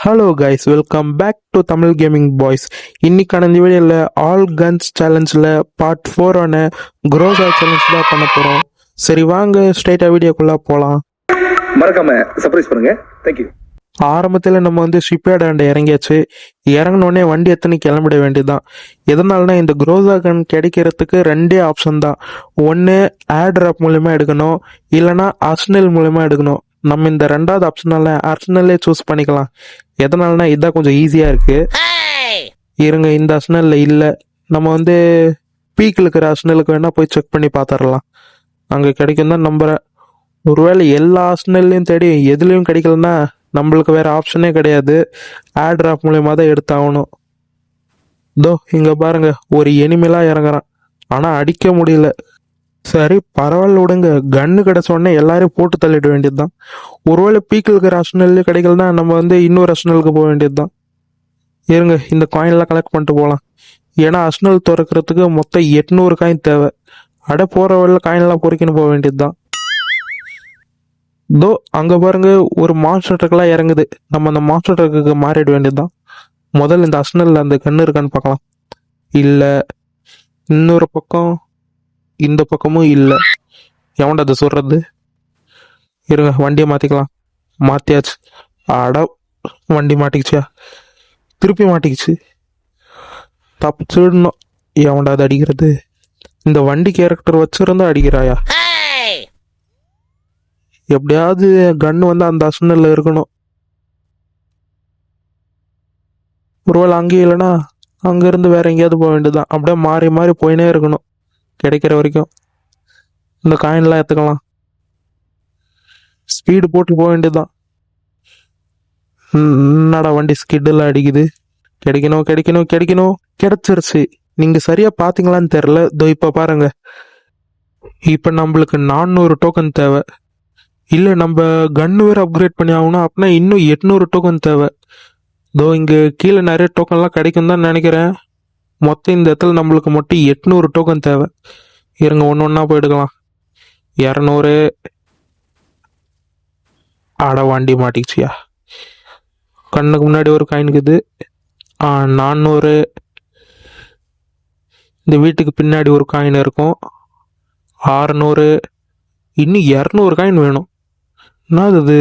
Hello guys, welcome back to Tamil gaming boys. இன்னைக்கான இந்த வீடியோவில் ஆல் கன்ஸ் சேலஞ்சில் பார்ட் 4 ஆன குரோசா சேலஞ்ச் தான் பண்ண போகிறோம். சரி வாங்க ஸ்ட்ரைட்டாக வீடியோக்குள்ளே போகலாம். மறக்காம சர்ப்ரைஸ் பண்ணுங்க. தேங்க்யூ. ஆரம்பத்தில் நம்ம ஷிப்யார்ட் ஆண்ட இறங்கியாச்சு. இறங்கினோடனே வண்டி எத்தனை கிளம்பிட வேண்டியதுதான். எதனாலனா இந்த குரோசா கன் கிடைக்கிறதுக்கு ரெண்டே ஆப்ஷன் தான். ஒன்று ஏர்ட்ராப் மூலயமா எடுக்கணும், இல்லைனா அர்சனல் மூலயமா எடுக்கணும். நம்ம இந்த ரெண்டாவது ஆப்ஷனால அர்சனல்லே சூஸ் பண்ணிக்கலாம். எதனாலனா இதான் கொஞ்சம் ஈஸியா இருக்கு. இருங்க, இந்த அர்சனல்ல இல்ல. நம்ம பீக்கில் இருக்கிற அர்சனலுக்கு வேணா போய் செக் பண்ணி பார்த்துடலாம். அங்க கிடைக்கும் தான் நம்புறேன். ஒருவேளை எல்லா அர்சனல்லையும் தேடி எதுலையும் கிடைக்கலன்னா நம்மளுக்கு வேற ஆப்ஷனே கிடையாது. ஏர்ட்ராப் மூலயமா தான் எடுத்தாகணும். இதோ இங்க பாருங்க, ஒரு எனிமிலா இறங்குறான். ஆனா அடிக்க முடியல. சரி பரவாயில்ல விடுங்க, கன்னு கிடைச்ச உடனே எல்லாரையும் போட்டு தள்ளிட வேண்டியதுதான். ஒருவேளை பீக்கில் இருக்கிற அர்சனல்ல கிடைக்கலன்னா நம்ம இன்னொரு அர்சனலுக்கு போக வேண்டியதுதான். இருங்க, இந்த காயின்லாம் கலெக்ட் பண்ணிட்டு போகலாம். ஏன்னா அர்சனல் திறக்கிறதுக்கு மொத்தம் 800 காயின் தேவை. அட போற வழியில காயின்லாம் பொறுக்கின்னு போக வேண்டியதுதான். இதோ அங்க பாருங்க, ஒரு மான்ஸ்டர் ட்ரக்லாம் இறங்குது. நம்ம அந்த மான்ஸ்டர் ட்ரக்குக்கு மாறிட வேண்டியதுதான். முதல்ல இந்த அர்சனல்ல அந்த கன்னு இருக்கான்னு பார்க்கலாம். இல்ல, இன்னொரு பக்கம், இந்த பக்கமும் இல்லை. எவன்டா அதை சொல்றது? இருங்க, வண்டியை மாத்திக்கலாம். மாத்தியாச்சு. அட, வண்டி மாட்டிக்கிச்சியா? திருப்பி மாட்டிக்கிச்சு. தப்பிச்சிடணும். எவன்டா அது அடிக்கிறது? இந்த வண்டி கேரக்டர் வச்சிருந்தா அடிக்கிறாயா? எப்படியாவது கன்னு அந்த அர்சனல்ல இருக்கணும். ஒருவேளை அங்கேயும் இல்லைன்னா அங்க இருந்து வேற எங்கேயாவது போக வேண்டியதுதான். அப்படியே மாறி மாறி போயினே இருக்கணும் கிடைக்கிற வரைக்கும். இந்த காயின்லாம் எடுத்துக்கலாம். ஸ்பீடு போட்டு போக வேண்டியதுதான். என்னடா வண்டி ஸ்கிட்டெல்லாம் அடிக்குது. கிடைக்கணும் கிடைக்கணும் கிடைக்கணும். கிடைச்சிருச்சு. நீங்க சரியா பாத்தீங்களான்னு தெரியல. இதோ இப்ப பாருங்க. இப்ப நம்மளுக்கு 400 டோக்கன் தேவை. இல்ல, நம்ம கன்னு வேற அப்கிரேட் பண்ணி ஆகணும். அப்படின்னா இன்னும் 800 டோக்கன் தேவை. இதோ இங்க கீழே நிறைய டோக்கன்லாம் கிடைக்கும் தான் நினைக்கிறேன். மொத்தம் இந்த இடத்துல நம்மளுக்கு மட்டும் 800 டோக்கன் தேவை. இருங்க, ஒன்று ஒன்றா போய் எடுக்கலாம். 200. அட, வண்டி மாட்டிக்கிச்சியா? கண்ணுக்கு முன்னாடி ஒரு காயினுக்குது. 400. இந்த வீட்டுக்கு பின்னாடி ஒரு காயின் இருக்கும். 600. இன்னும் 200 காயின் வேணும். என்னது?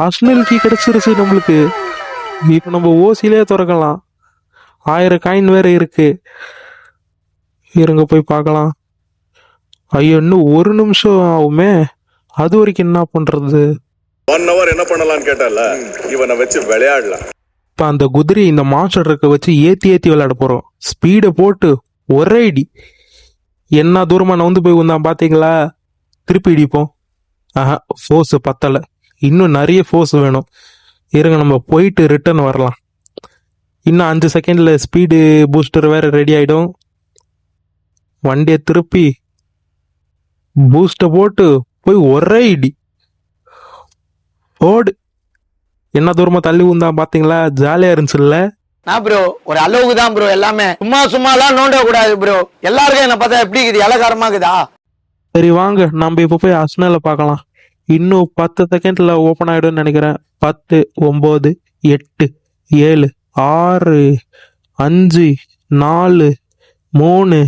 அர்சனல் கீ கிடைச்சிருச்சு நம்மளுக்கு. இப்போ நம்ம ஓசிலே திறக்கலாம். 1000 காயின் வேற இருக்கு. இருங்க போய் பார்க்கலாம். ஐயோ, இன்னும் 1 நிமிஷம் ஆகுமே. அது வரைக்கும் என்ன பண்றது? 1 hour என்ன பண்ணலாம்னு கேட்டால இவனை வச்சு விளையாடலாம். இப்ப அந்த குதிரை இந்த மான்ஸ்டர் ட்ரக்கை வச்சு ஏத்தி ஏத்தி விளையாட போறோம். ஸ்பீடை போட்டு ஒரே இடி. என்ன தூரமா நவுந்து போய் வந்தான் பாத்தீங்களா? திருப்பி இடிப்போம். ஃபோர்ஸ் பத்தல. இன்னும் நிறைய ஃபோர்ஸ் வேணும். இருங்க, நம்ம போயிட்டு ரிட்டர்ன் வரலாம். இன்னும் 5 செகண்ட்ல ஸ்பீடு பூஸ்டர் வேற ரெடி ஆயிடும். வண்டியை திருப்பி பூஸ்ட போட்டு போய் ஒரே இடி. ஓடு. என்ன தூரமா தள்ளி வந்தான் பாத்தீங்களா? ஜாலியா இருந்துச்சுல்ல? நான் ப்ரோ ஒரு அளவுக்கு தான் ப்ரோ. எல்லாமே சும்மாலாம் நோண்ட கூடாது ப்ரோ. எல்லாருக்கும் என்ன பார்த்தா எப்படி இருக்குது? இலகாரமா இருக்குதா? சரி வாங்க, நம்ம இப்ப போய் அர்சனலை பார்க்கலாம். இன்னும் 10 செகண்ட்ல ஓபன் ஆயிடும்னு நினைக்கிறேன். 10, 9, 8, 7, 6, 5, 4, 3,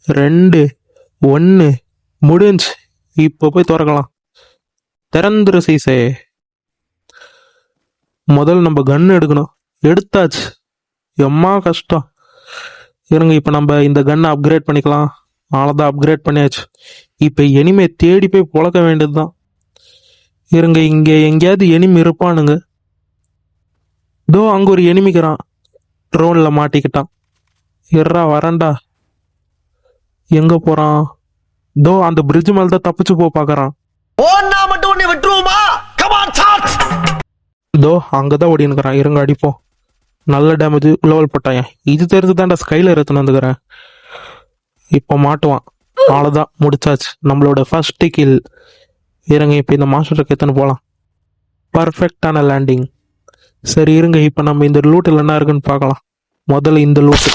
2, 1 முடிஞ்சு. இப்ப போய் திறக்கலாம். திறந்துரு சீசே. முதல்ல நம்ம கன் எடுக்கணும். எடுத்தாச்சு. எம்மா கஷ்டம். இருங்க, இப்ப நம்ம இந்த கன்னை அப்கிரேட் பண்ணிக்கலாம். அவ்வளோதான், அப்கிரேட் பண்ணியாச்சு. இப்ப எனிமே தேடி போய் பொழக்க வேண்டியதுதான். இருங்க, இங்க எங்கேயாவது எனிமி இருப்பானுங்க. தோ அங்க ஒரு எனிமிக்கிறான். ட்ரோன்ல மாட்டிக்கிட்டான். இறா வரண்டா. எங்க போறான்? தோ அந்த பிரிட்ஜ் மேல தான் தப்பிச்சு பாக்குறான். தோ அங்கதான் ஓடினுக்கிறான். இருங்க அடிப்போம். நல்ல டேமேஜ். லெவல் போட்டாயன். இது தெரிஞ்சுதான்டா ஸ்கைல எடுத்துன்னு வந்துக்கிறேன். இப்ப மாட்டுவான். அவ்வளவுதான், முடிச்சாச்சு. நம்மளோட ஃபர்ஸ்ட் கில். இருங்க, இப்ப இந்த மாஸ்டருக்கு எத்தனை போலாம். பர்ஃபெக்டான லேண்டிங். சரி இருங்க, இப்ப நம்ம இந்த லூட்டில் என்ன இருக்குன்னு பார்க்கலாம். முதல்ல இந்த லூட்டு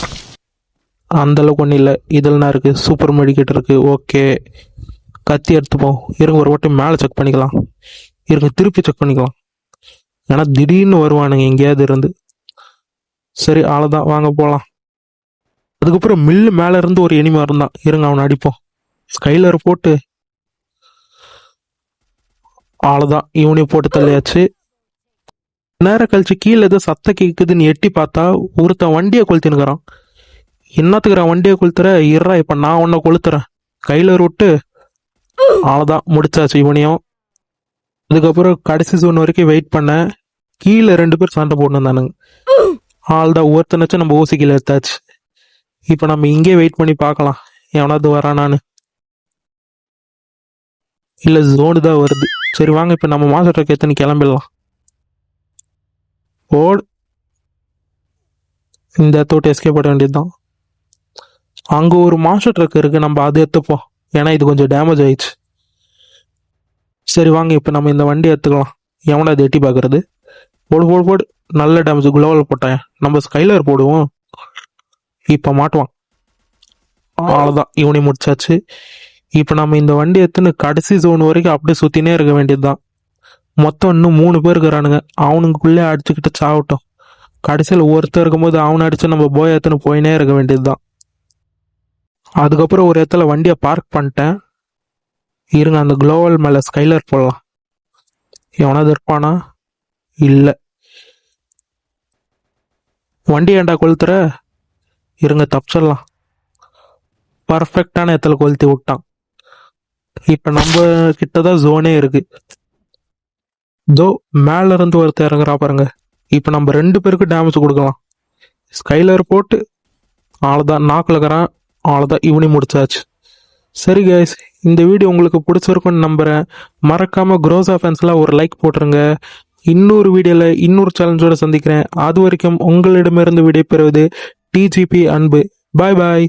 அந்த அளவுக்கு ஒன்றும் இல்லை. இதில் என்ன இருக்கு? சூப்பர் மெடிக்கெட் இருக்கு. ஓகே, கத்தி எடுத்துப்போம். இருங்க, ஒரு வாட்டி மேலே செக் பண்ணிக்கலாம். இருங்க, திருப்பி செக் பண்ணிக்கலாம். ஏன்னா திடீர்னு வருவானுங்க எங்கேயாவது இருந்து. சரி அவ்வளோதான், வாங்க போகலாம். அதுக்கப்புறம் மில்லு மேலே இருந்து ஒரு எனிமா இருந்தான், இருங்க அவனை அடிப்போம். ஸ்கைலர் போட்டு அவ்வளோதான், இவனையும் போட்டு தள்ளியாச்சு. நேரம் கழிச்சு கீழே ஏதோ சத்தம் கேட்குதுன்னு எட்டி பார்த்தா ஒருத்தன் வண்டியை கொளுத்தினுக்கிறான். என்னத்துக்குறான் வண்டியை கொளுத்துற, இறா இப்போ நான் உன்னை கொளுத்துறேன், ஸ்கைலர் விட்டு. அவ்வளோதான், முடிச்சாச்சு இவனையும். அதுக்கப்புறம் கடைசி ஜோன் வரைக்கும் வெயிட் பண்ணேன். கீழே 2 பேர் சண்டை போட்டுருந்தானுங்க. ஆள்தான் ஒருத்தனாச்சும் நம்ம ஓசி கீழே எடுத்தாச்சு. இப்போ நம்ம இங்கே வெயிட் பண்ணி பார்க்கலாம் எவனாவது வரானான்னு. இல்லை ஜோனு தான் வருது. சரி வாங்க இப்போ நம்ம மாஸ்டர் ட்ரக் எத்தனை கிளம்பிடலாம். ஓடு, இந்த இடத்தோட்டு எஸ்கேப் பண்ண வேண்டியதுதான். அங்கே ஒரு மாஸ்டர் ட்ரக் இருக்கு, நம்ம அதை எடுத்துப்போம், ஏன்னா இது கொஞ்சம் டேமேஜ் ஆயிடுச்சு. சரி வாங்க இப்போ நம்ம இந்த வண்டி எடுத்துக்கலாம். எவனா அதை எட்டி பார்க்கறது. போடு போடு போடு, நல்ல டேமேஜ் குளோவல் போட்டேன். நம்ம ஸ்கைலர் போடுவோம், இப்போ மாட்டுவான். அவ்வளோதான், இவனை முடிச்சாச்சு. இப்போ நம்ம இந்த வண்டி எடுத்துன்னு கடைசி ஜோன் வரைக்கும் அப்படியே சுற்றினே இருக்க வேண்டியதுதான். மொத்தம் இன்னும் 3 பேர் இருக்கிறானுங்க, அவனுக்குள்ளே அடிச்சுக்கிட்டு சாவட்டும். கடைசியில் ஒருத்தர் இருக்கும்போது அவனை அடிச்சு நம்ம போய் எடுத்துன்னு போயினே இருக்க வேண்டியதுதான். அதுக்கப்புறம் ஒரு இடத்துல வண்டியை பார்க் பண்ணிட்டேன். இருங்க அந்த குளோவல் மேலே ஸ்கைலர் போடலாம். எவனாவது இருப்பானா? இல்லை. வண்டி ஏன்டா கொளுத்துற, இருங்க தப்பிச்சிடலாம். பர்ஃபெக்டான இடத்துல கொளுத்தி விட்டான். இப்போ நம்ம கிட்டதான் ஜோனே இருக்கு. தோ மேல இருந்து ஒருத்தர் இறங்குறா பாருங்க. இப்போ நம்ம 2 பேருக்கு டேமேஜ் கொடுக்கலாம். ஸ்கைலர் போட்டு அவ்வளோதான், நாக்கில் இருக்கிறான். அவ்வளோதான், இவனையும் முடிச்சாச்சு. சரி கைஸ், இந்த வீடியோ உங்களுக்கு பிடிச்சிருக்குன்னு நம்புகிறேன். மறக்காமல் குரோசா ஃபேன்ஸ்லாம் ஒரு லைக் போட்டுருங்க. இன்னொரு வீடியோவில் இன்னொரு சேலஞ்சோடு சந்திக்கிறேன். அது வரைக்கும் உங்களிடமிருந்து விடைபெறுவது டிஜிபி அன்பு. பாய் பாய்.